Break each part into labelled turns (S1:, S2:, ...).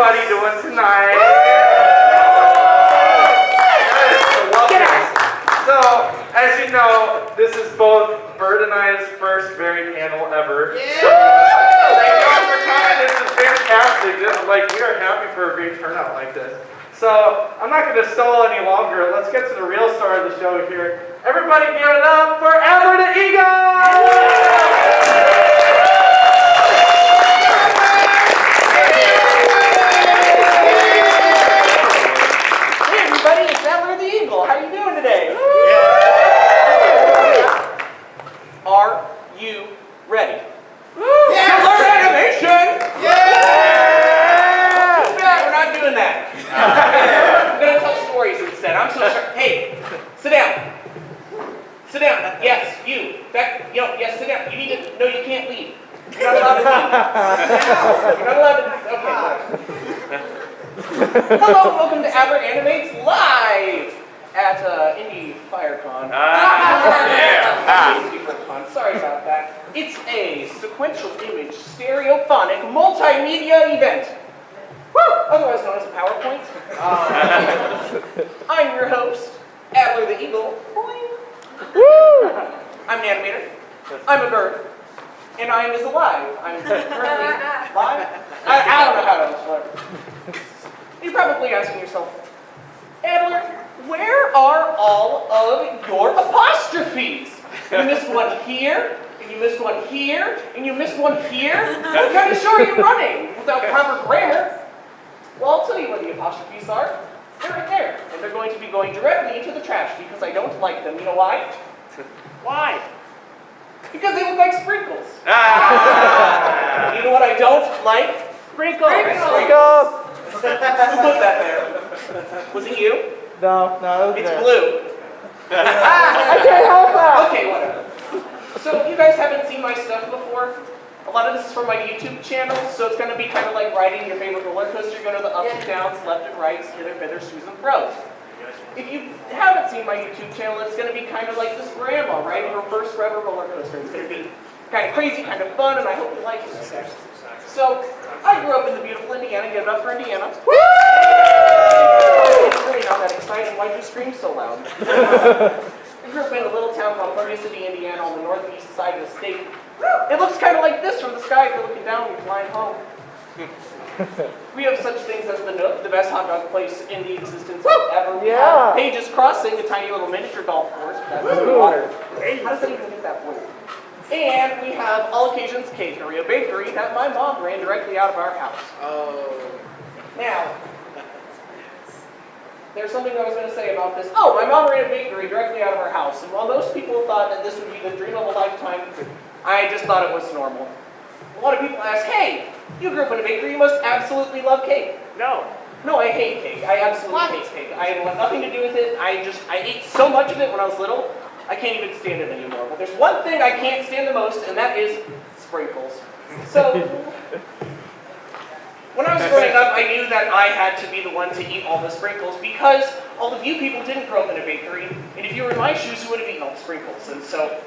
S1: everybody doing tonight? So, as you know, this is both Bert and I's first very panel ever. Thank you all for coming. This is fantastic. We are happy for a great turnout like this. So, I'm not going to stall any longer. Let's get to the real star of the show here. Everybody give it up for Adler the Eagle!
S2: Adler the Eagle, how you doing today? Are you ready?
S3: Yes!
S2: Adler Animation!
S3: Yeah!
S2: Too bad we're not doing that. I'm going to tell stories instead. I'm so sorry. Hey, sit down. Sit down. Yes, you. In fact, yes, sit down. You need to, no, you can't leave. You're not allowed to leave. You're not allowed to, okay. Hello, welcome to Adler Animates live at Indie FireCon. Sorry about that. It's a sequential image, stereophonic, multimedia event. Woo! Otherwise known as a PowerPoint. I'm your host, Adler the Eagle. Woo! I'm an animator. I'm a bird. And I is alive. I'm currently live. I don't know how to explain. You're probably asking yourself, Adler, where are all of your apostrophes? You missed one here, and you missed one here, and you missed one here. What kind of show are you running without proper grammar? Well, I'll tell you where the apostrophes are. They're right there, and they're going to be going directly into the trash because I don't like them. You know why?
S1: Why?
S2: Because they look like sprinkles. You know what I don't like? Sprinkles.
S1: Sprinkles.
S2: Who put that there? Was it you?
S1: No, it was
S2: It's
S1: there.
S2: blue.
S1: I can't help that.
S2: Okay, whatever. So you guys haven't seen my stuff before. A lot of this is from my YouTube channel, so it's going to be kind of like riding your favorite roller coaster. You're going to the ups and downs, left and right, hither, feathers, shoes, and froze. If you haven't seen my YouTube channel, it's going to be kind of like this grandma riding her first ever roller coaster. It's going to be kind of crazy, kind of fun, and I hope you like it. So, I grew up in the beautiful Indiana. Give it up for Indiana. Woo! It's really not that exciting. Why'd you scream so loud? I grew up in a little town called Party City, Indiana, on the northeast side of the state. It looks kind of like this from the sky if you're looking down when you're flying home. We have such things as the Nook, the best hot dog place in the existence ever. We have Pages Crossing, the tiny little miniature golf course. That's in the water. How does that even get that point? And we have All Occasions Cake, a bakery that my mom ran directly out of our house.
S3: Oh.
S2: Now, there's something I was going to say about this. Oh, my mom ran a bakery directly out of our house. And while most people thought that this would be the dream of a lifetime, I just thought it was normal. A lot of people ask, hey, you grew up in a bakery, you must absolutely love cake. No, I hate cake. I absolutely hate cake. I want nothing to do with it. I ate so much of it when I was little, I can't even stand it anymore. But there's one thing I can't stand the most, and that is sprinkles. So, when I was growing up, I knew that I had to be the one to eat all the sprinkles because all of you people didn't grow up in a bakery, and if you were in my shoes, you would have eaten all the sprinkles. And so,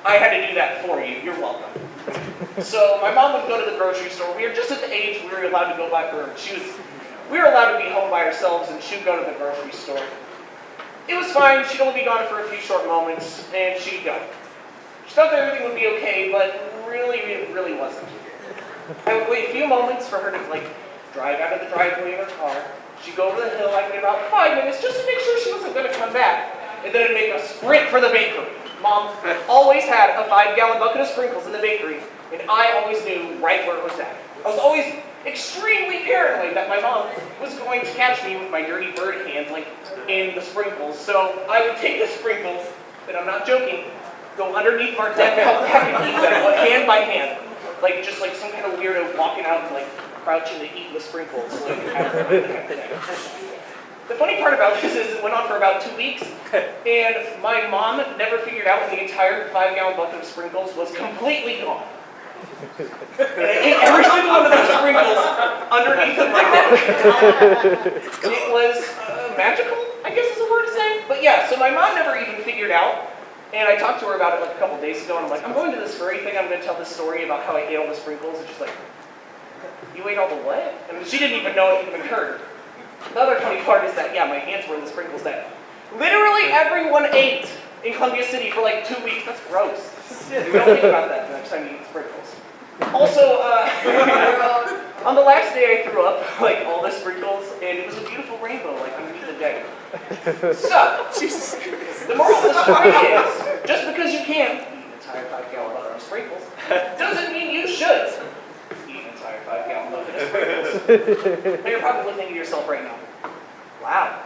S2: I had to do that for you. You're welcome. So, my mom would go to the grocery store. We were just at the age we were allowed to go by her. We were allowed to be home by ourselves, and she would go to the grocery store. It was fine. She'd only be gone for a few short moments, and she'd go. She thought that everything would be okay, but it really wasn't. I would wait a few moments for her to drive out of the driveway in her car. She'd go over the hill like in about 5 minutes just to make sure she wasn't going to come back, and then it'd make a sprint for the bakery. Mom always had a 5-gallon bucket of sprinkles in the bakery, and I always knew right where it was at. I was always extremely paranoid that my mom was going to catch me with my dirty bird hands in the sprinkles. So I would take the sprinkles, and I'm not joking, go underneath our deck and eat them hand by hand. Just like some kind of weirdo walking out and crouching to eat the sprinkles. The funny part about this is it went on for about 2 weeks, and my mom never figured out when the entire 5-gallon bucket of sprinkles was completely gone. And I ate every single one of those sprinkles underneath of my deck. It was magical, I guess is a word to say. But yeah, so my mom never even figured out, and I talked to her about it a couple days ago, and I'm like, I'm going to this furry thing, I'm going to tell this story about how I ate all the sprinkles, and she's like, You ate all the what? And she didn't even know it even occurred. The other funny part is that, yeah, my hands were in the sprinkles that literally everyone ate in Columbia City for like 2 weeks. That's gross. Don't think about that the next time you eat sprinkles. Also, on the last day I threw up like all the sprinkles, and it was a beautiful rainbow like underneath the deck. So, the moral of the story is, just because you can't eat an entire 5-gallon bucket of sprinkles, doesn't mean you should eat an entire 5-gallon bucket of sprinkles. But you're probably thinking to yourself right now, wow,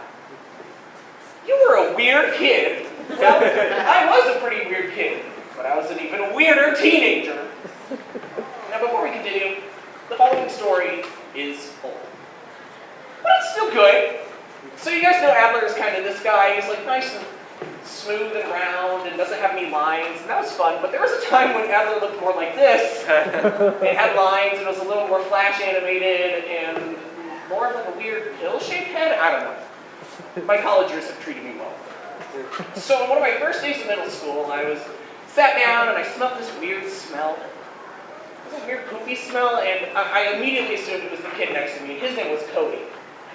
S2: you were a weird kid. Well, I was a pretty weird kid, but I was an even weirder teenager. Now, before we continue, the following story is old. But it's still good. So you guys know Adler is kind of this guy. He's like nice and smooth and round and doesn't have any lines, and that was fun. But there was a time when Adler looked more like this. It had lines, and it was a little more flash animated, and more of like a weird pill-shaped head. I don't know. My college years have treated me well. So on one of my first days in middle school, I was sat down and I smelled this weird smell. It was a weird poopy smell, and I immediately assumed it was the kid next to me. His name was Cody.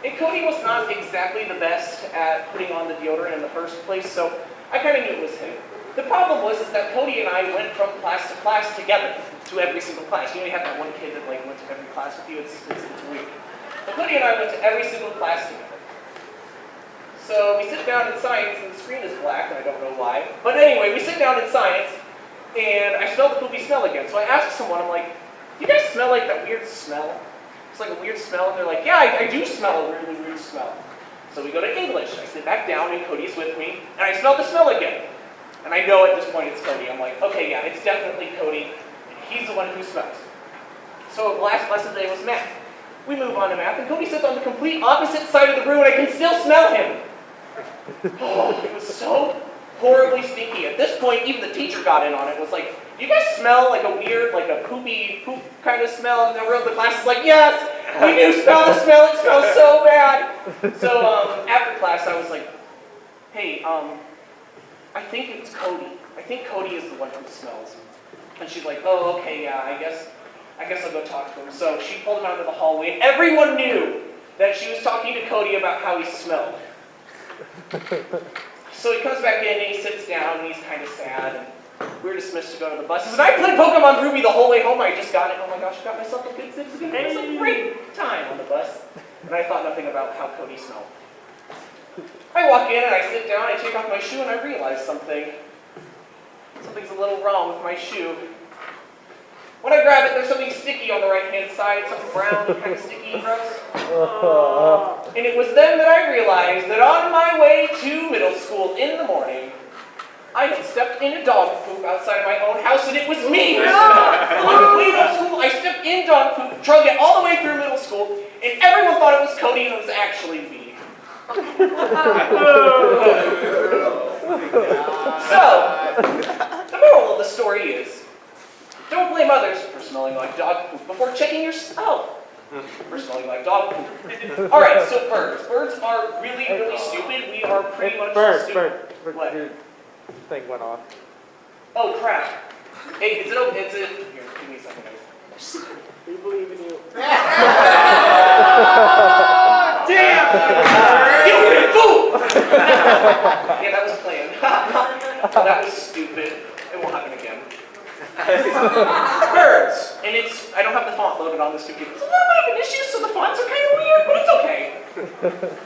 S2: And Cody was not exactly the best at putting on the deodorant in the first place, so I kind of knew it was him. The problem was that Cody and I went from class to class together, to every single class. You only have that one kid that like went to every class with you. It's weird. But Cody and I went to every single class together. So we sit down in science, and the screen is black, and I don't know why. But anyway, we sit down in science, and I smell the poopy smell again. So I asked someone, I'm like, do you guys smell like that weird smell? It's like a weird smell, and they're like, yeah, I do smell a really weird smell. So we go to English. I sit back down, and Cody's with me, and I smell the smell again. And I know at this point it's Cody. I'm like, okay, yeah, it's definitely Cody. He's the one who smells. So the last lesson today was math. We move on to math, and Cody sits on the complete opposite side of the room, and I can still smell him. Oh, it was so horribly stinky. At this point, even the teacher got in on it. Was like, do you guys smell like a weird, like a poopy poop kind of smell? And the class is like, yes, we do smell the smell. It smells so bad. So after class, I was like, hey, I think it's Cody. I think Cody is the one who smells. And she's like, oh, okay, yeah, I guess I'll go talk to him. So she pulled him out into the hallway, and everyone knew that she was talking to Cody about how he smelled. So he comes back in and he sits down and he's kind of sad, and we're dismissed to go to the buses. And I played Pokemon Ruby the whole way home. I just got it. Oh my gosh, I got myself a good Zipsy. It was a great time on the bus. And I thought nothing about how Cody smelled. I walk in and I sit down, I take off my shoe, and I realize something. Something's a little wrong with my shoe. When I grab it, there's something sticky on the right-hand side, something brown, kind of sticky and gross. And it was then that I realized that on my way to middle school in the morning, I had stepped in a dog poop outside of my own house, and it was me who smelled. On the way to school, I stepped in dog poop, trudged it all the way through middle school, and everyone thought it was Cody, and it was actually me. So, the moral of the story is, don't blame others for smelling like dog poop before checking yourself for smelling like dog poop. All right, so birds. Birds are really, really stupid. We are pretty much stupid. What?
S3: Your thing went off.
S2: Oh, crap. Hey, is it okay? Here, give me a second, guys.
S3: We believe in you.
S2: Damn! You fool! Yeah, that was planned. That was stupid. It won't happen again. Birds, and I don't have the font loaded on this computer. It's a little bit of an issue, so the fonts are kind of weird, but it's okay.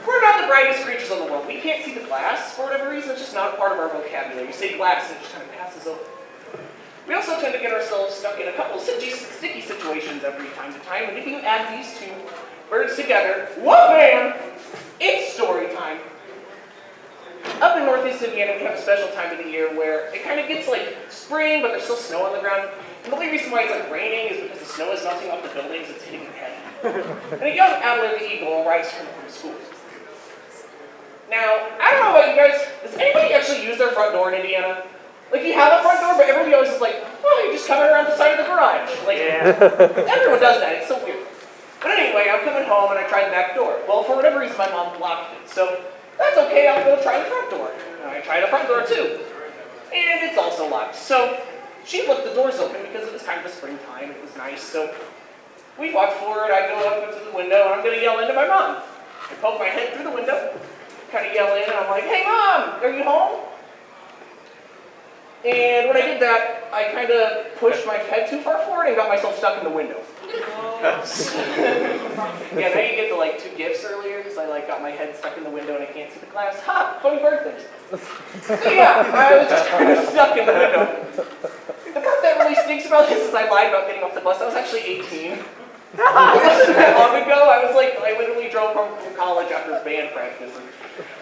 S2: We're not the brightest creatures in the world. We can't see the glass for whatever reason. It's just not part of our vocabulary. You say glass, and it just kind of passes over. We also tend to get ourselves stuck in a couple sticky situations every time to time, and if you add these two birds together, whoop, man, it's story time. Up in Northeast Indiana, we have a special time of the year where it kind of gets like spring, but there's still snow on the ground. And the only reason why it's like raining is because the snow is melting off the buildings, it's hitting your head. And a young Adler the Eagle arrives home from school. Now, I don't know about you guys, does anybody actually use their front door in Indiana? Like, you have a front door, but everybody always is like, oh, you're just coming around the side of the garage. Like, everyone does that, it's so weird. But anyway, I'm coming home and I tried the back door. Well, for whatever reason, my mom blocked it, so that's okay, I'll go try the front door. And I tried the front door too. And it's also locked. So she left the doors open because it was kind of the springtime, it was nice. So We walk forward, I go up to the window, and I'm going to yell into my mom. I poke my head through the window, kind of yell in, and I'm like, hey Mom, are you home? And when I did that, I kind of pushed my head too far forward and got myself stuck in the window. Yeah, now you get the like 2 gifts earlier, because I like got my head stuck in the window and I can't see the glass. Ha! Funny bird things. So yeah, I was just kind of stuck in the window. The part that really stinks about this is I lied about getting off the bus. I was actually 18. It wasn't that long ago. I literally drove home from college after band practice. And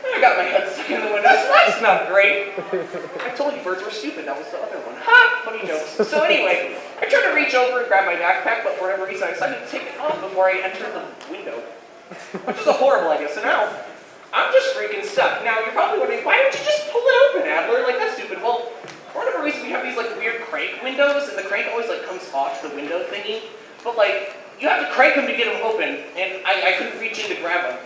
S2: I got my head stuck in the window, so that's not great. I told you birds were stupid. That was the other one. Ha! Funny jokes. So anyway, I tried to reach over and grab my backpack, but for whatever reason I decided to take it off before I entered the window. Which is a horrible idea. So now, I'm just freaking stuck. Now, you're probably wondering, why don't you just pull it open, Adler? Like, that's stupid. Well, for whatever reason, we have these, like, weird crank windows, and the crank always, like, comes off the window thingy. But, like, you have to crank them to get them open, and I couldn't reach in to grab them.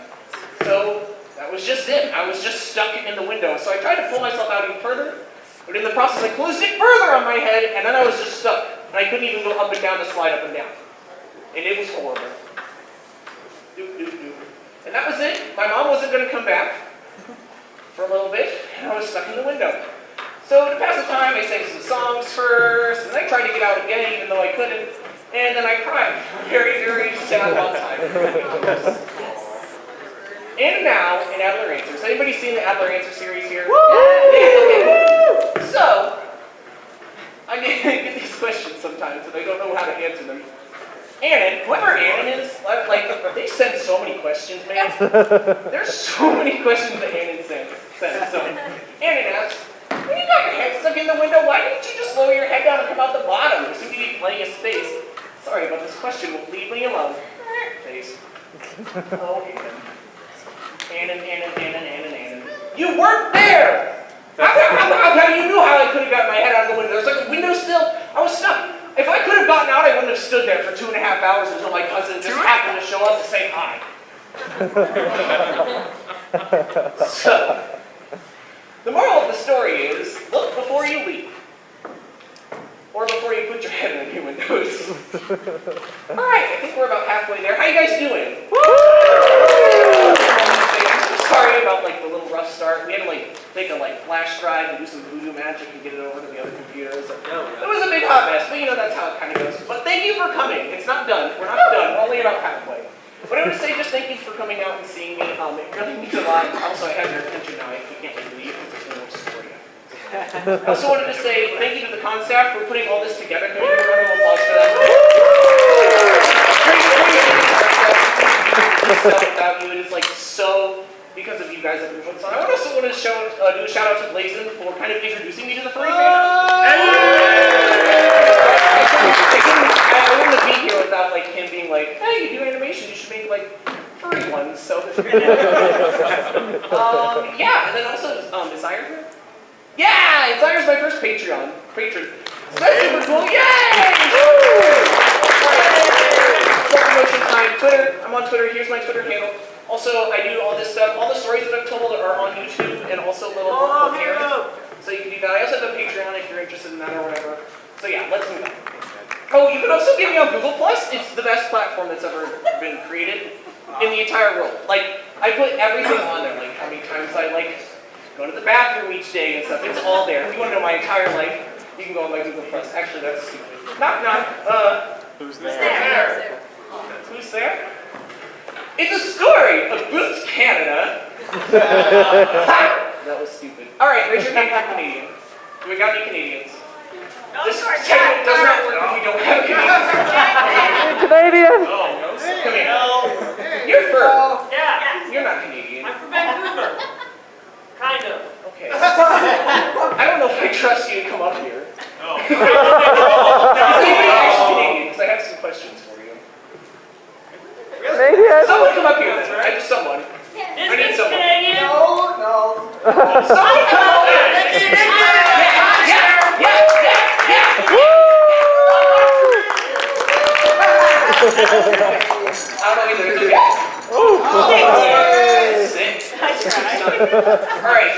S2: So, that was just it. I was just stuck in the window. So I tried to pull myself out even further, but in the process, I closed it further on my head, and then I was just stuck. And I couldn't even go up and down to slide up and down. And it was horrible. Doop, doop, doop. And that was it. My mom wasn't going to come back for a little bit, and I was stuck in the window. So to pass the time, I sang some songs first, and I tried to get out again, even though I couldn't. And then I cried for a very, very sad long time. And now, in Adler Answers. Anybody seen the Adler Answer series here? Woo! Yeah, okay. So, I get these questions sometimes, and I don't know how to answer them. Annan, whoever Annan is, like, they send so many questions, man. There's so many questions that Annan sends. So, Annan asks, when you got your head stuck in the window, why didn't you just lower your head down and come out the bottom? There seemed to be plenty of space. Sorry, but this question will leave me alone. Face. Oh, Annan. You weren't there! How you knew how I could have got my head out of the window? There was like a windowsill. I was stuck. If I could have gotten out, I wouldn't have stood there for 2.5 hours until my cousin just happened to show up to say hi. So, the moral of the story is, look before you leap. Or before you put your head in a human nose. Alright, I think we're about halfway there. How you guys doing? Woo! I'm sorry about like the little rough start. We had to like take a flash drive and do some voodoo magic and get it over to the other computers. It was a big hot mess, but you know that's how it kind of goes. But thank you for coming. It's not done. We're not done. We're only about halfway. But I want to say just thank you for coming out and seeing me. It really means a lot. Also, I have your attention now. You can't really leave because there's no more story yet. I also wanted to say thank you to the con staff for putting all this together. Can we give a round of applause for that? Without you, it is like so because of you guys that we put this on. I also want to do a shout out to Blazin for kind of introducing me to the furry fandom. I wouldn't be here without like him being like, hey, you do animation, you should make like furry ones. So yeah, and then also is Iron here? Yeah, Iron's my first patron. So that's super cool. Yay! Promotion time. Twitter. I'm on Twitter. Here's my Twitter handle. Also, I do all this stuff. All the stories that I've told are on YouTube and also little book here. So you can do that. I also have a Patreon if you're interested in that or whatever. So yeah, let's move on. Oh, you can also get me on Google+. It's the best platform that's ever been created in the entire world. Like, I put everything on there. Like, how many times I go to the bathroom each day and stuff. It's all there. If you want to know my entire life, you can go on my Google+. Actually, that's stupid. Knock, knock. Who's there? Who's there? It's a story of Boots Canada. That was stupid. All right, raise your hand if you're Canadian. Do we got any Canadians? This segment does not work if we don't have Canadians.
S3: You're Canadian!
S4: Oh, no.
S2: Come here. You're fur.
S4: Yeah.
S2: You're not Canadian.
S4: I'm from Vancouver. Kind of.
S2: Okay. I don't know if I trust you to come up here.
S4: Oh.
S2: Is anybody actually Canadian? Because I have some questions for you.
S3: Canadian?
S2: Someone come up here then. I just someone.
S4: Is
S2: I need
S4: this
S2: someone.
S4: Canadian?
S5: No.
S2: Someone come up here. I don't know either. It's okay. Sick. All right.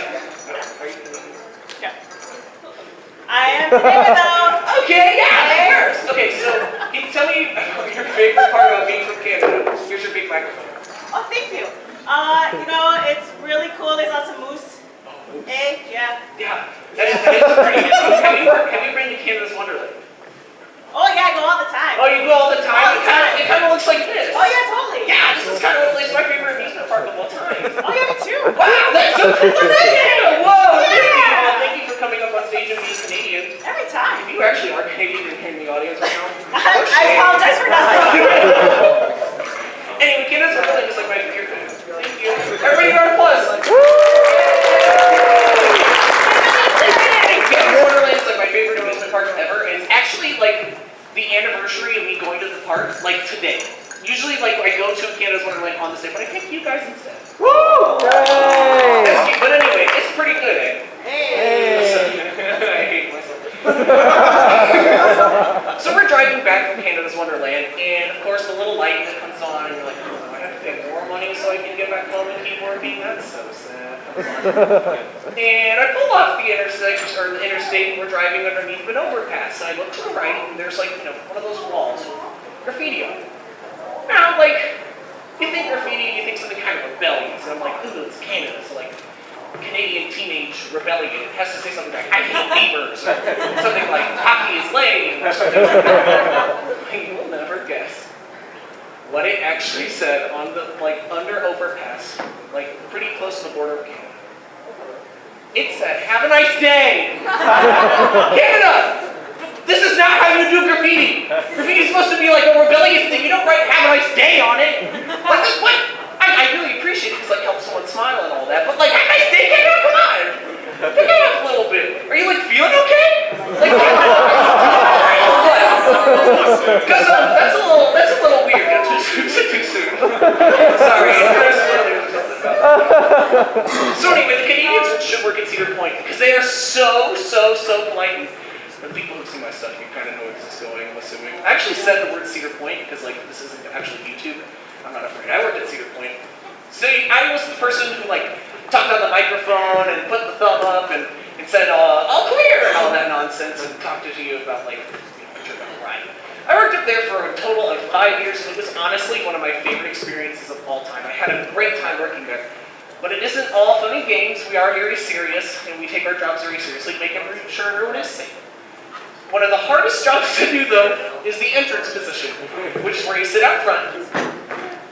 S5: I am today though.
S2: Okay, yeah, first. Okay, so can you tell me about your favorite part about being from Canada? Here's your big microphone.
S5: Oh, thank you. It's really cool. There's lots of moose. Eh? Yeah.
S2: Yeah, that is pretty good. Have you been to Canada's Wonderland?
S5: Oh, yeah, I go all the time.
S2: Oh, you go all the time?
S5: All the time.
S2: It kind of looks like this.
S5: Oh, yeah, totally.
S2: Yeah, this is kind of like my favorite amusement park of all time.
S5: Oh, yeah, me too.
S2: Wow, that's so cool. Yeah, whoa,
S5: Yeah.
S2: thank you. Well, thank you for coming up on stage and being Canadian.
S5: Every time.
S2: You actually are Canadian in the audience right now.
S5: I apologize for nothing.
S2: Anyway, Canada's Wonderland is like my favorite food. Thank you. Everybody round of applause. Canada's Wonderland is like my favorite amusement park ever, and it's actually like the anniversary of me going to the park, like today. Usually, like I go to Canada's Wonderland on this day, but I pick you guys instead.
S3: Woo! Yay!
S2: But anyway, it's pretty good, eh?
S3: Hey!
S2: I hate myself. So we're driving back from Canada's Wonderland, and of course the little light that comes on, and you're like, oh, I have to pay more money so I can get back home and keep working. That's so sad. And I pull off the intersection or the interstate, and we're driving underneath an overpass. And I look to the right, and there's like one of those walls with graffiti on it. Now, like, you think graffiti, you think something kind of rebellious, and I'm like, ooh, it's Canada, so like. Canadian teenage rebellion. It has to say something like, I hate beavers, or something like, hockey is lame, or something like that. You will never guess what it actually said on the, like, under overpass, like, pretty close to the border of Canada. It said, have a nice day! Canada! This is not how you do graffiti! Graffiti is supposed to be like a rebellious thing. You don't write, have a nice day on it! Like, what? I really appreciate it because like helps someone smile and all that, but like, have a nice day, Canada, come on! Pick it up a little bit. Are you like feeling okay? Like, because that's a little weird. Too soon. Sorry. So anyway, the Canadians should work at Cedar Point because they are so polite. And the people who see my stuff, you kind of know where this is going, I'm assuming. I actually said the word Cedar Point because like this isn't actually YouTube. I'm not afraid. I worked at Cedar Point. So I was the person who like talked on the microphone and put the thumb up and said, all clear and all that nonsense and talked to you about like, picture about a ride. I worked up there for a total of 5 years. It was honestly one of my favorite experiences of all time. I had a great time working there. But it isn't all fun and games. We are very serious and we take our jobs very seriously, making sure everyone is safe. One of the hardest jobs to do though is the entrance position, which is where you sit out front,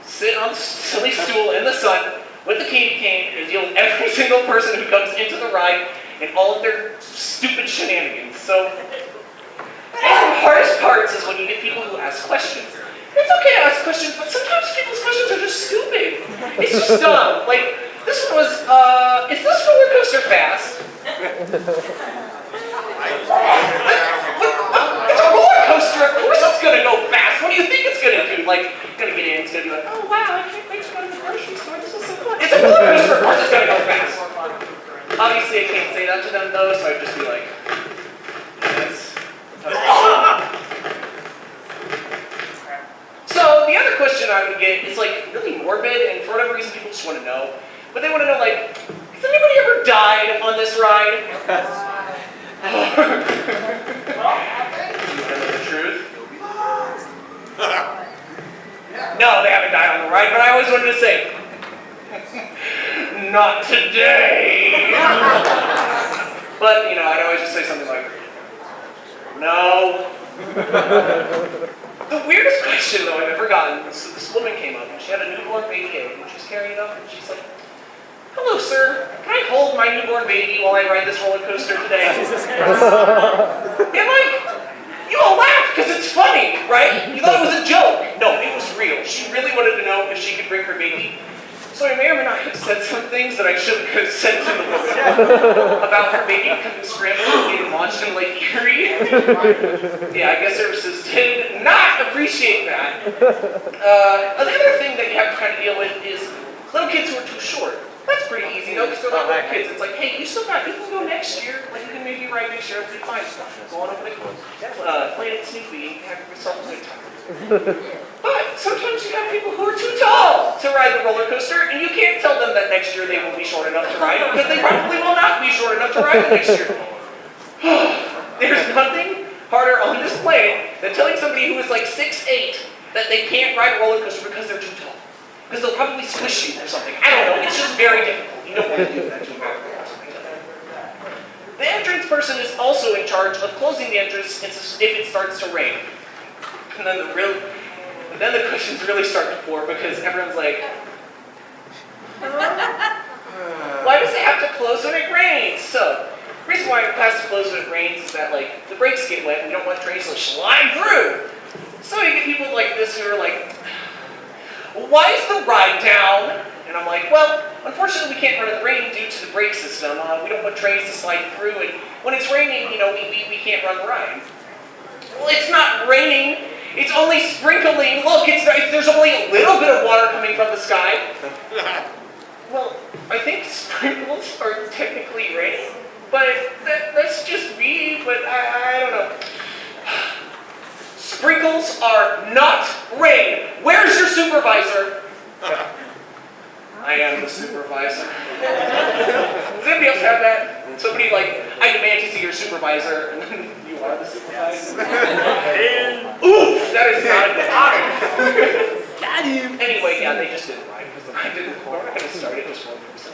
S2: sit on a silly stool in the sun with the candy cane and deal with every single person who comes into the ride and all of their stupid shenanigans. So, one of the hardest parts is when you get people who ask questions. It's okay to ask questions, but sometimes people's questions are just stupid. It's just dumb. Like, this one was, is this roller coaster fast? It's a roller coaster, of course it's gonna go fast. What do you think it's gonna do? Like, it's gonna get in, it's gonna be like, oh wow, I can't wait to go to the grocery store, this is so fun. It's a roller coaster, of course it's gonna go fast. Obviously I can't say that to them though, so I'd just be like, yes. So the other question I would get is like really morbid, and for whatever reason people just want to know. But they want to know like, has anybody ever died on this ride? You want to know the truth? No, they haven't died on the ride, but I always wanted to say, not today. But, I'd always just say something like, no. The weirdest question, though, I've ever gotten, this woman came up, and she had a newborn baby egg, and she's carrying it up, and she's like, hello, sir. Can I hold my newborn baby while I ride this roller coaster today? And like, you all laughed because it's funny, right? You thought it was a joke. No, it was real. She really wanted to know if she could bring her baby. So I may or may not have said some things that I shouldn't have said to the woman about her baby becoming scrambled and being launched in Lake Erie. Yeah, I guess services did not appreciate that. Another thing that you have to kind of deal with is little kids who are too short. That's pretty easy though, because they're not little kids. It's like, hey, you can go next year. Like, you can maybe ride next year, everything fine. Go on over the Planet Snoopy and have yourself a good time. But sometimes you have people who are too tall to ride the roller coaster, and you can't tell them that next year they will be short enough to ride, because they probably will not be short enough to ride it next year. There's nothing harder on this planet than telling somebody who is like 6'8", that they can't ride a roller coaster because they're too tall. Because they'll probably squish you or something. I don't know, it's just very difficult. You don't want to do that to a bird. The entrance person is also in charge of closing the entrance if it starts to rain. And then the cushions really start to pour because everyone's like, why does it have to close when it rains? So, the reason why it has to close when it rains is that like the brakes get wet and we don't want trains to slide through. So you get people like this who are like, why is the ride down? And I'm like, well, unfortunately we can't run in the rain due to the brake system. We don't want trains to slide through, and when it's raining, you know, we can't run the ride. Well, it's not raining. It's only sprinkling. Look, there's only a little bit of water coming from the sky. Well, I think sprinkles are technically rain, but that's just me, but I don't know. Sprinkles are not rain. Where's your supervisor? I am the supervisor. Does anybody else have that? Somebody like, I demand to see your supervisor, and then you are the supervisor. Oof, that is not an
S3: Got him.
S2: Anyway, yeah, they just didn't ride because I didn't. We're not going to start it just one person.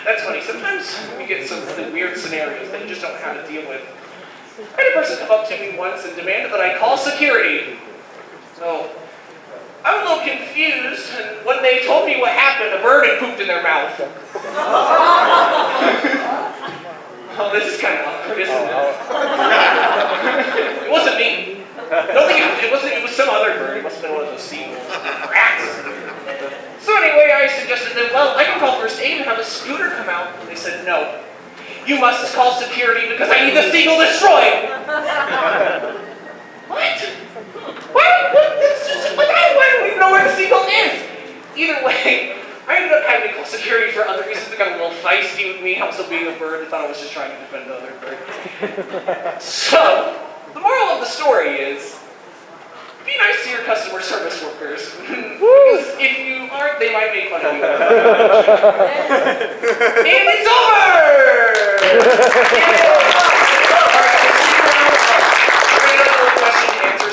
S2: That's funny. Sometimes we get some really weird scenarios that you just don't know how to deal with. I had a person come up to me once and demanded that I call security. So, I was a little confused, and when they told me what happened, a bird had pooped in their mouth. Oh, this is kind of awkward, isn't it? It wasn't me. No, it was some other bird. It must have been one of those seagulls. Rats. So anyway, I suggested that, well, I can call first aid and have a scooter come out. And they said, no. You must call security because I need the seagull destroyed. What? What? I don't even know where the seagull is. Either way, I ended up having to call security for other reasons. They got a little feisty with me, also being a bird. They thought I was just trying to defend the other bird. So, the moral of the story is, be nice to your customer service workers. Because if you aren't, they might make fun of you. And it's over!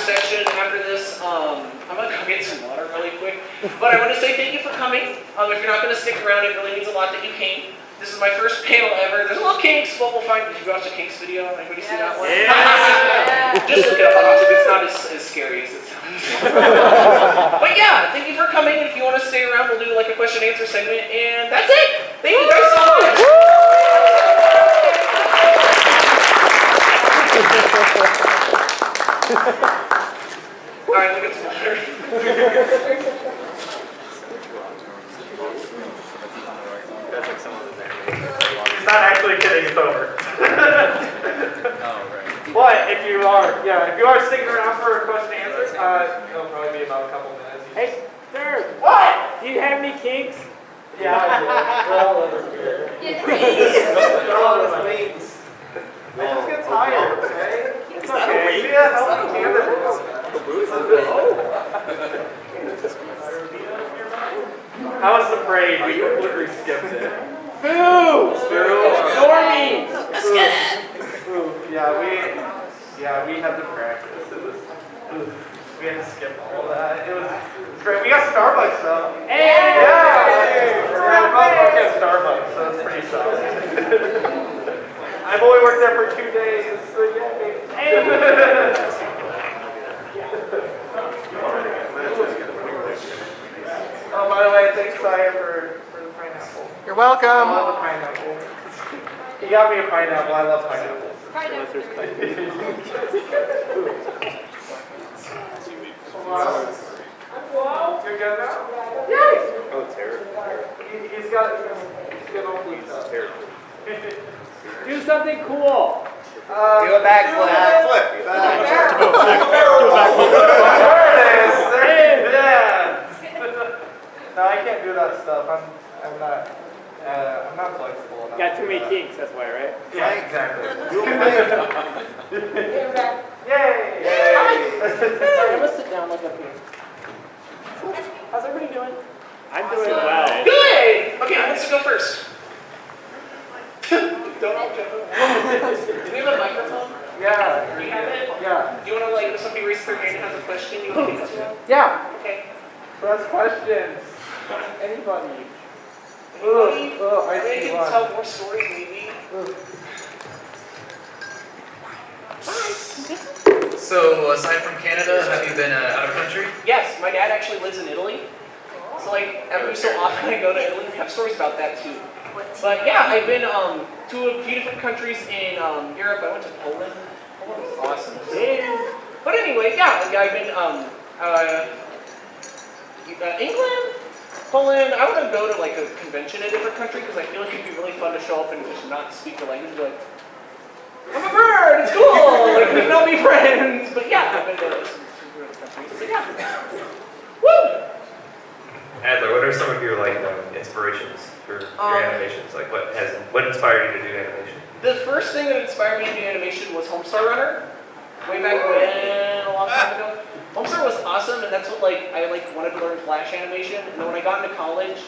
S2: Section after this. I'm going to go get some water really quick. But I want to say thank you for coming. If you're not going to stick around, it really means a lot that you came. This is my first panel ever. There's a little Kinks, but we'll find. Did you watch the Kinks video? Anybody see that one? Yeah. Just look it up on YouTube. It's not as scary as it sounds. But yeah, thank you for coming. If you want to stay around, we'll do like a question and answer segment. And that's it. Thank you guys so much. Alright, look at some water.
S1: He's not actually kidding, it's over. But if you are sticking around for a question and answer, it'll probably be about a couple minutes.
S3: Hey, sir.
S1: What?
S3: Do you have any kinks?
S1: Yeah, I do. They're all over here. They're all over my face. I just get tired, okay? It's okay. See that? Help me camera. I was afraid we completely skipped it.
S3: Boo! Stormy!
S1: Yeah, we had to practice. We had to skip all that. It was great. We got Starbucks though.
S3: Hey!
S1: Yeah! We're both working at Starbucks, so it's pretty solid. I've only worked there for 2 days, so yay! Hey! Oh, by the way, thanks, Saya, for the pineapple.
S3: You're welcome.
S1: I love a pineapple. He got me a pineapple. I love pineapples. Wow. You're good now? Yes.
S6: Oh, terrible.
S1: He's got all these up.
S3: Do something cool.
S6: Do a backflip.
S1: There it is. Yeah. No, I can't do that stuff. I'm not flexible enough.
S3: Got too many kinks, that's why, right?
S1: Yeah, exactly. Yay!
S3: Sorry, I'm gonna sit down like up here. How's everybody doing? I'm doing well.
S2: Good! Okay, who wants to go first? Don't all jump. Do we have a microphone?
S1: Yeah.
S2: Do you have it?
S1: Yeah.
S2: Do you want to, like, if somebody raises their hand and has a question, you want to take it to them?
S1: Yeah.
S2: Okay.
S1: Press questions. Anybody.
S2: Anybody?
S1: Oh, I
S2: Maybe
S1: see
S2: can
S1: one.
S2: tell more stories, maybe.
S7: So, aside from Canada, have you been out of country?
S2: Yes, my dad actually lives in Italy. So, like, every so often I go to Italy. We have stories about that, too. But, yeah, I've been to a few different countries in Europe. I went to Poland. Poland was awesome. But anyway, yeah, I've been England, Poland. I want to go to, like, a convention in a different country because I feel like it'd be really fun to show up and just not speak the language. Be like, I'm a bird, it's cool, like, we can all be friends. But yeah, I've been to some different countries. So yeah. Woo!
S8: Adler, what are some of your inspirations for your animations? Like what inspired you to do animation?
S2: The first thing that inspired me to do animation was Homestar Runner. Way back when, a long time ago. Homestar was awesome, and that's what I wanted to learn Flash animation. And then when I got into college,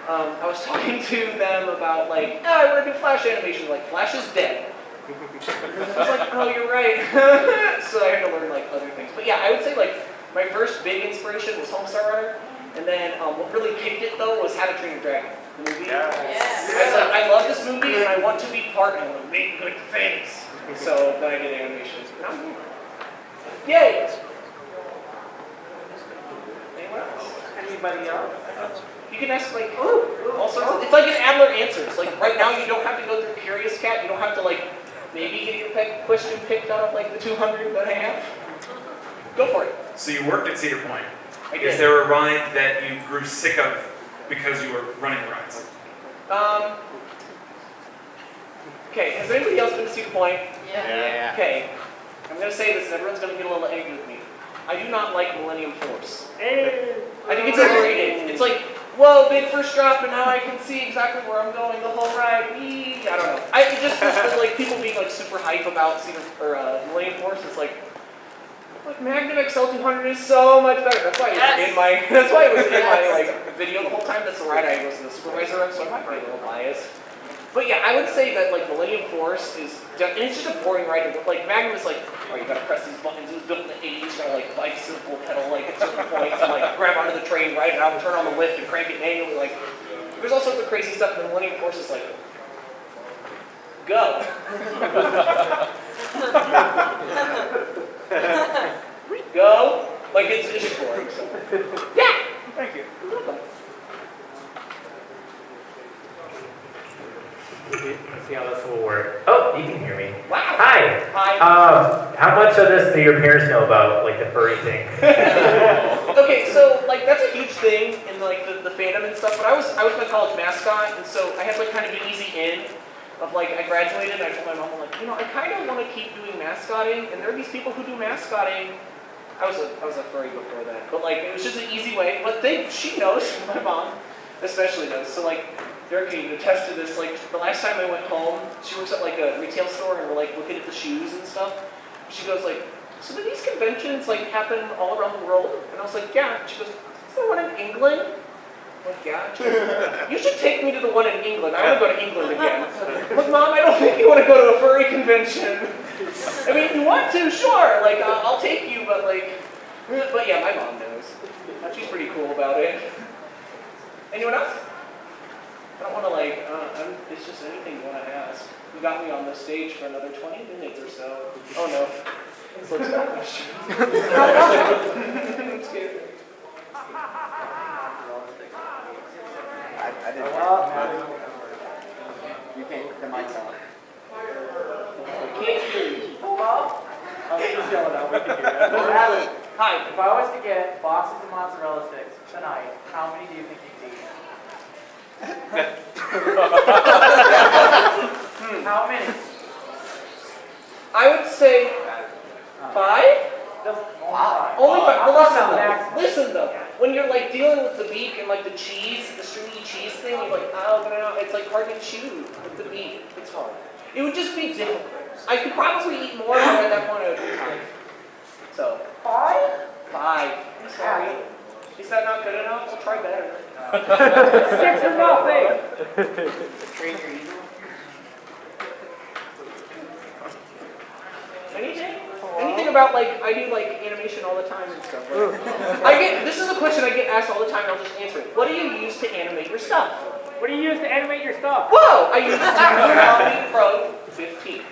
S2: I was talking to them about I want to do Flash animation. Like, Flash is dead. I was like, oh, you're right. So I had to learn other things. But yeah, I would say my first big inspiration was Homestar Runner. And then what really kicked it though was How to Train Your Dragon, the movie.
S5: Yes.
S2: I was like, I love this movie and I want to be part and I want to make good things. So then I did animation. And I'm here. Yay! Anyone else?
S1: Anybody else?
S2: You can ask all sorts of, it's like an Adler Answers. Like right now you don't have to go through Curious Cat. You don't have to maybe get your question picked out of the 200 that I have. Go for it.
S9: So you worked at Cedar Point.
S2: I did.
S9: Is there a ride that you grew sick of because you were running the rides?
S2: Okay, has anybody else been to Cedar Point?
S6: Yeah.
S2: Okay, I'm going to say this and everyone's going to get a little angry with me. I do not like Millennium Force. I think it's overrated. It's like, whoa, big first drop and now I can see exactly where I'm going the whole ride. Whee! I don't know. It just feels people being super hype about Millennium Force. It's like Magnum XL200 is so much better. That's why it was in my. That's why it was in my video the whole time. That's the ride I was the supervisor of, so I might be a little biased. But yeah, I would say that Millennium Force is, and it's just a boring ride. Magnum is oh, you gotta press these buttons. It was built in the 80s. You gotta bicycle pedal at certain points and grab onto the train, ride it out, and turn on the lift and crank it manually. There's all sorts of crazy stuff. And the Millennium Force is go. Go. It's just boring. So. Yeah.
S9: Thank you.
S2: You're welcome.
S8: Let's see how this will work. Oh, you can hear me.
S2: Wow.
S8: Hi.
S2: Hi.
S8: How much of this do your parents know about the furry thing?
S2: Okay, so that's a huge thing in the fandom and stuff. But I was my college mascot, and so I had kind of an easy in. Of I graduated and I told my mom, I kind of want to keep doing mascotting, and there are these people who do mascotting. I was a furry before that, but it was just an easy way. But she knows, my mom especially knows. So Derek can attest to this. The last time I went home, she works at a retail store, and we're looking at the shoes and stuff. She goes so do these conventions happen all around the world? And I was like, yeah. She goes, is there one in England? I'm like, yeah. You should take me to the one in England. I want to go to England again. I'm like, Mom, I don't think you want to go to a furry convention. I mean, if you want to, sure. I'll take you, but yeah, my mom knows. She's pretty cool about it. Anyone else? I don't want to it's just anything you want to ask. You got me on the stage for another 20 minutes or so. Oh no. This looks foolish. I'm scared.
S6: I didn't. You can't. The mic's on.
S2: I can't hear you.
S3: Just yell it out, we can hear you.
S2: Hi.
S3: If I was to get boxes of mozzarella sticks tonight, how many do you think you'd eat? How many?
S2: I would say 5? Only 5. Well, listen though. When you're dealing with the beak and the cheese, the stringy cheese thing, you're oh, no. It's hard to chew with the beak. It's hard. It would just be difficult. I could probably eat more, but at that point I would be tired. So. 5? I'm sorry. Is that not good enough? I'll try better.
S3: 6 or nothing.
S6: Train your eagle.
S2: thing about like, I do like animation all the time and stuff. This is a question I get asked all the time, and I'll just answer it. What do you use to animate your stuff?
S4: What do you use to animate your stuff?
S2: Whoa! I use Toon Pro 15.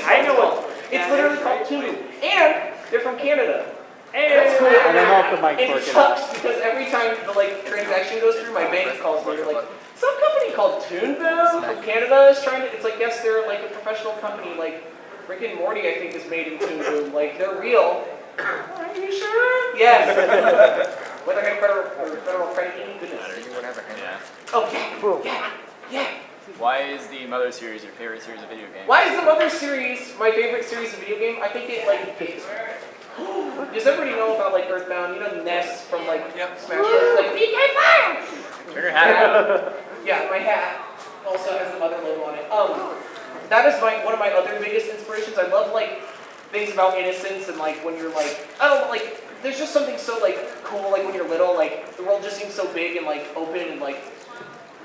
S4: I know what.
S2: It's literally called Toon. And they're from Canada.
S4: Hey,
S3: I don't know if the mic's
S2: It
S3: working.
S2: sucks because every time the like transaction goes through, my bank calls me. They're like, some company called Toonville from Canada is trying to. It's like, yes, they're like a professional company. Like Rick and Morty, I think, is made in Toonville. Like they're real. Are you sure? Yes. Whether I have federal credit union, goodness.
S6: Yeah.
S2: Oh yeah. Yeah.
S6: Why is the Mother series your favorite series of video games?
S2: Why is the Mother series my favorite series of video game? I think it like takes. Does everybody know about like Earthbound? You know Ness from like Smash Bros. Like PK Fire.
S6: Trigger hat.
S2: Yeah, my hat also has the Mother logo on it. That is one of my other biggest inspirations. I love like things about innocence and like when you're like I don't know, like there's just something so like cool like when you're little like the world just seems so big and like open and like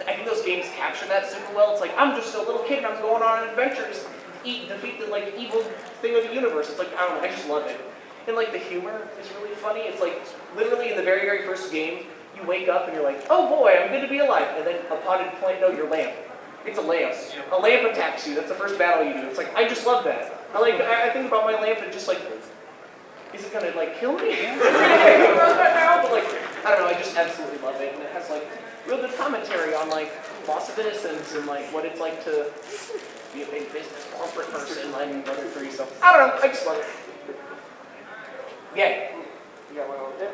S2: I think those games capture that super well. It's like I'm just a little kid and I'm going on adventures, defeat the like evil thing of the universe. It's like I don't know, I just love it. And like the humor is really funny. It's like literally in the very, very first game, you wake up and you're like, oh boy, I'm good to be alive. And then a potted plant, no, your lamp. It's a lamp. A lamp attacks you. That's the first battle you do. It's like, I just love that. I think about my lamp and just like, is it gonna like kill me? Around that now? But like, I don't know, I just absolutely love it. And it has like real good commentary on like loss of innocence and like what it's like to be a big business corporate person and other free stuff. I don't know, I just love it. Yeah.
S3: You got one over there?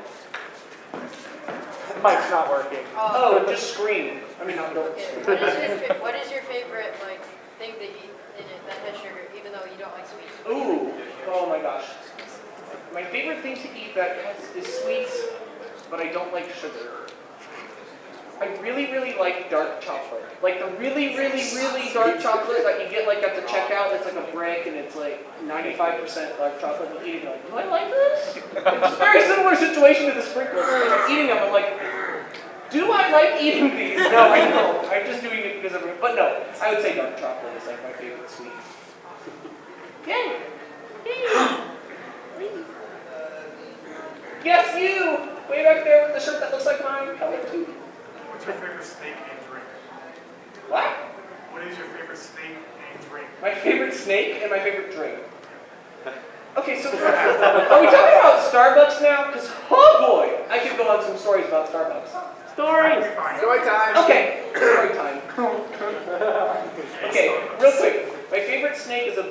S3: The mic's not working.
S2: Oh, just scream. I mean, not don't.
S10: What is your favorite like thing to eat in it that has sugar, even though you don't like sweets?
S2: Ooh. Oh my gosh. My favorite thing to eat that is sweets, but I don't like sugar. I really, really like dark chocolate. Like the really, really, really dark chocolate that you get like at the checkout. It's like a brick and it's like 95% dark chocolate. You eat it, you're like, do I like this? It's a very similar situation to the sprinkles. Like I'm eating them, I'm like, do I like eating these? No, I don't. I'm just doing it because of it. But no, I would say dark chocolate is like my favorite sweet. Yay! Yay! Yes, you! Way back there with the shirt that looks like mine. Come here too.
S11: What's your favorite snake and drink?
S2: What?
S11: What is your favorite snake and drink?
S2: My favorite snake and my favorite drink. Okay, so are we talking about Starbucks now? Because, oh boy, I could go on some stories about Starbucks.
S3: Stories!
S6: Story time.
S2: Okay, story time. Okay, real quick. My favorite snake is I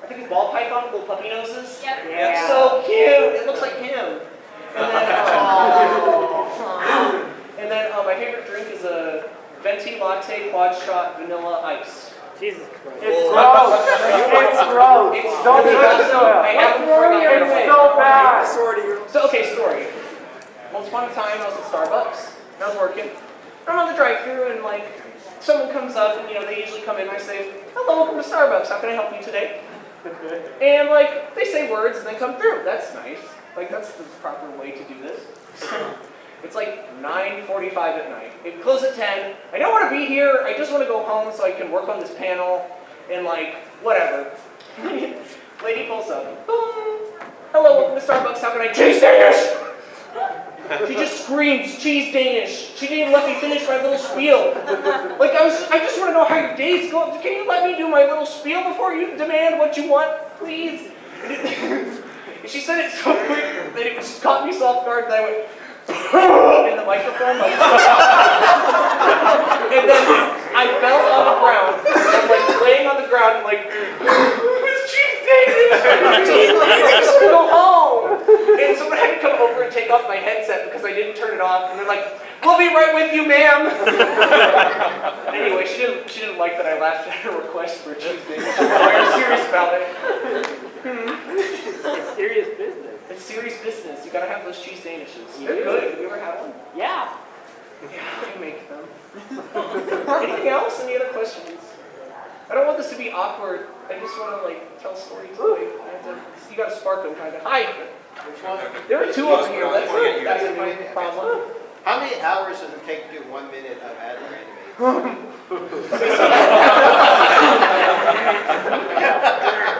S2: think it's ball python with little puppy noses.
S10: Yep.
S3: Yeah.
S2: So cute. It looks like him. And then my favorite drink is a venti latte quad shot vanilla ice.
S3: Jesus Christ. It's gross. It's gross.
S2: It's
S3: Don't
S2: really
S3: touch
S2: awesome.
S3: it.
S2: I have them before I got
S3: It's
S2: away.
S3: so bad.
S2: So, okay, story. Once upon a time, I was at Starbucks, and I was working. I'm on the drive-thru, and like, someone comes up, and you know, they usually come in, and I say, hello, welcome to Starbucks, how can I help you today? And like, they say words, and they come through. That's nice. Like, that's the proper way to do this. It's like 9:45 at night. It closes at 10. I don't want to be here. I just want to go home so I can work on this panel, and like, whatever. Lady pulls up. Boom. Hello, welcome to Starbucks, how can I cheese Danish? She just screams, cheese Danish. She didn't even let me finish my little spiel. Like, I just want to know how your day's going. Can you let me do my little spiel before you demand what you want, please? And she said it so quick that it just caught me so off guard that I went, in the microphone. Like, and then I fell on the ground. I'm like laying on the ground and like, it's cheese Danish. I just want to go home. And someone had to come over and take off my headset because I didn't turn it off. And they're like, we'll be right with you, ma'am. Anyway, she didn't like that I laughed at her request for a cheese Danish. I'm serious about it.
S3: It's serious business.
S2: It's serious business. You gotta have those cheese Danishes. They're good. Have you ever had one?
S3: Yeah.
S2: Yeah, I make them. Anything else? Any other questions? I don't want this to be awkward. I just want to like tell stories. You gotta spark them, kind of. Hi.
S6: Which one?
S2: There are two of them here. That's a my problem.
S6: How many hours does it take to do 1 minute of Adler Animates?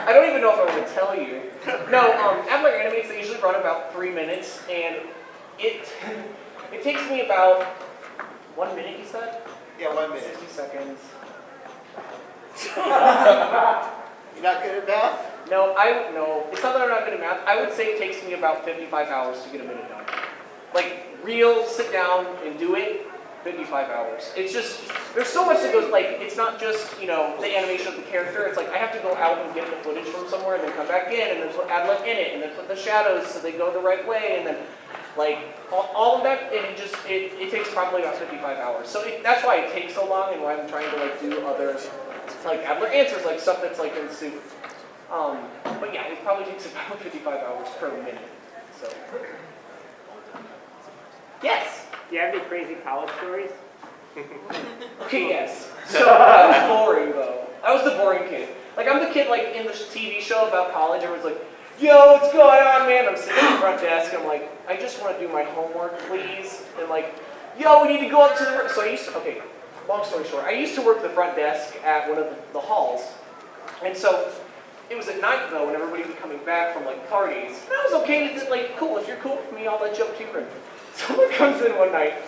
S2: I don't even tell you. No, Adler Animates, they usually run about 3 minutes, and it takes me about 1 minute, you said?
S6: Yeah, 1 minute.
S2: 60 seconds.
S6: You're not good at math?
S2: No, it's not that I'm not good at math. I would say it takes me about 55 hours to get a minute done. Like, real, sit down and do it, 55 hours. It's just, there's so much that goes, like, it's not just, you know, the animation of the character. It's like, I have to go out and get the footage from somewhere and then come back in and then put Adler in it and then put the shadows so they go the right way and then, like, all of that, and it takes probably about 55 hours. So that's why it takes so long and why I'm trying to, like, do other, like, Adler Answers, like, stuff that's, like, in soup. But yeah, it probably takes about 55 hours per minute, so. Yes?
S4: Do you have any crazy college stories?
S2: Okay, yes. So, I was boring, though. I was the boring kid. Like, I'm the kid, like, in the TV show about college, everyone's like, yo, what's going on, man? I'm sitting at the front desk, and I'm like, I just want to do my homework, please. And like, yo, we need to go up to the, so I used to, okay, long story short, I used to work the front desk at one of the halls. And so, it was at night, though, when everybody was coming back from, like, parties. And I was okay with it, like, cool, if you're cool with me, I'll let you up to your room. Someone comes in one night,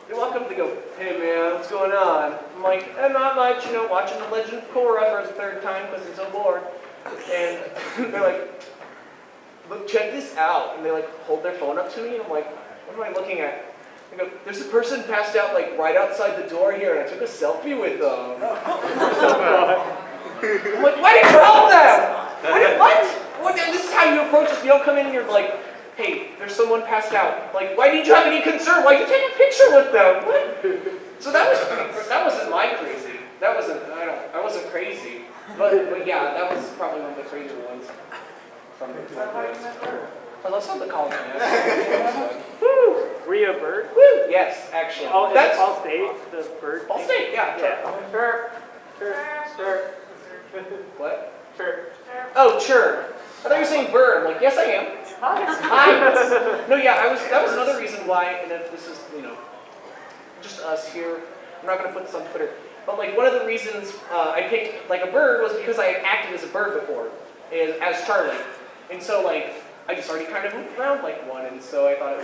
S2: they walk up and they go, hey man, what's going on? I'm like, not much, you know, watching The Legend of Korra for the 3rd time because I'm so bored. And they're like, look, check this out. And they like hold their phone up to me and I'm like, what am I looking at? I go, there's a person passed out like right outside the door here and I took a selfie with them. I'm like, why didn't you help them? What? This is how you approach this. You don't come in and you're like, hey, there's someone passed out. Like, why didn't you have any concern? Why'd you take a picture with them? What? So that wasn't my crazy. I wasn't crazy. But yeah, that was probably one of the crazier ones from the place. I love some of the college man. Woo!
S4: Were you a bird?
S2: Woo! Yes, actually.
S4: Oh,
S2: that's
S4: Ball State, the bird.
S2: Ball State, yeah.
S4: Chirp.
S2: What? Chirp. Oh, chirp. I thought you were saying bird. I'm like, yes, I am. Hi. No, yeah, that was another reason why, and if this is, you know, just us here, I'm not going to put this on Twitter, but like one of the reasons I picked like a bird was because I had acted as a bird before, as Charlie. And so like, I just already kind of moved around like one, and so I thought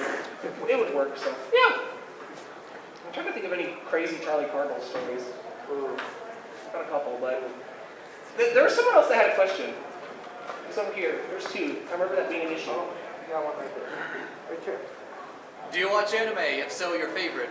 S2: it would work, so yeah. I'm trying to think of any crazy Charlie Cardinal stories. Got a couple, but there was someone else that had a question. It's over here. There's 2. I remember that being an issue.
S3: You got one right there. Right here.
S7: Do you watch anime? If so, your favorite?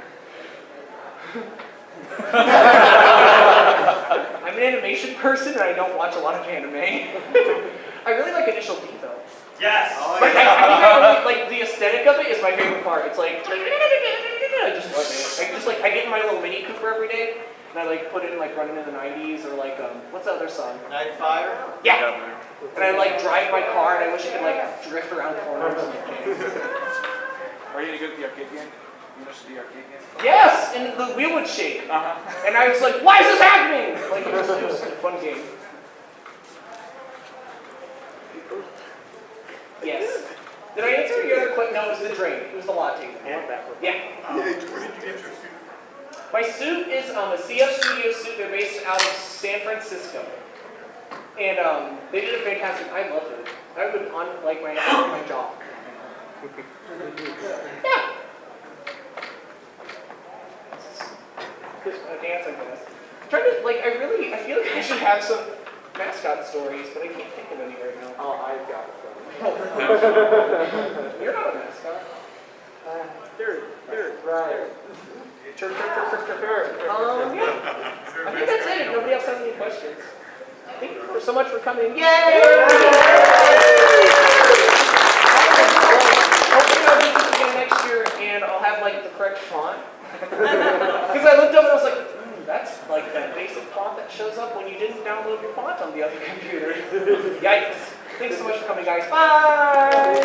S2: I'm an animation person and I don't watch a lot of anime. I really like Initial D though.
S9: Yes!
S2: Like, I think like the aesthetic of it is my favorite part. It's like, I just love it. I get in my little Mini Cooper every day and I like put it in like running in the 90s or like, what's the other song?
S6: Night Fire?
S2: Yeah! And I like drive my car and I wish I could like drift around corners.
S11: Are you gonna go to the arcade game? You know, the arcade game?
S2: Yes! And the wheel would shake. And I was like, why is this happening? Like, it was a fun game. Yes. Did I answer your other question? No, it was the drain. It was the latte. Yeah.
S11: Where did you get your suit?
S2: My suit is a CF Studio suit. They're based out of San Francisco. And they did a fantastic, I loved it. I would like my job. Yeah. A dance, I guess. I'm trying to, like, I feel like I should have some mascot stories, but I can't think of any right now.
S3: Oh, I've got some.
S2: You're not a mascot.
S3: Right.
S2: Chirp. Yeah. I think that's it. Nobody else has any questions. Thank you so much for coming. Yay! Hopefully I'll do this again next year and I'll have like the correct font. Because I looked up and I was like, that's like that basic font that shows up when you didn't download your font on the other computer. Yikes. Thanks so much for coming, guys. Bye!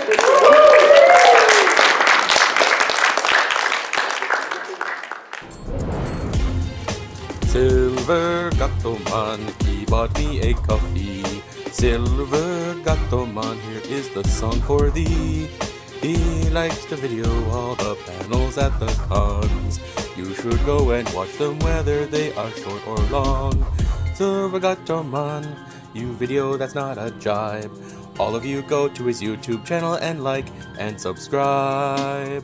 S12: Silver Gatoman, he bought me a coffee. Silver Gatoman, here is the song for thee. He likes to video all the panels at the cons. You should go and watch them whether they are short or long. Silver Gatoman, you video that's not a jibe. All of you go to his YouTube channel and like and subscribe.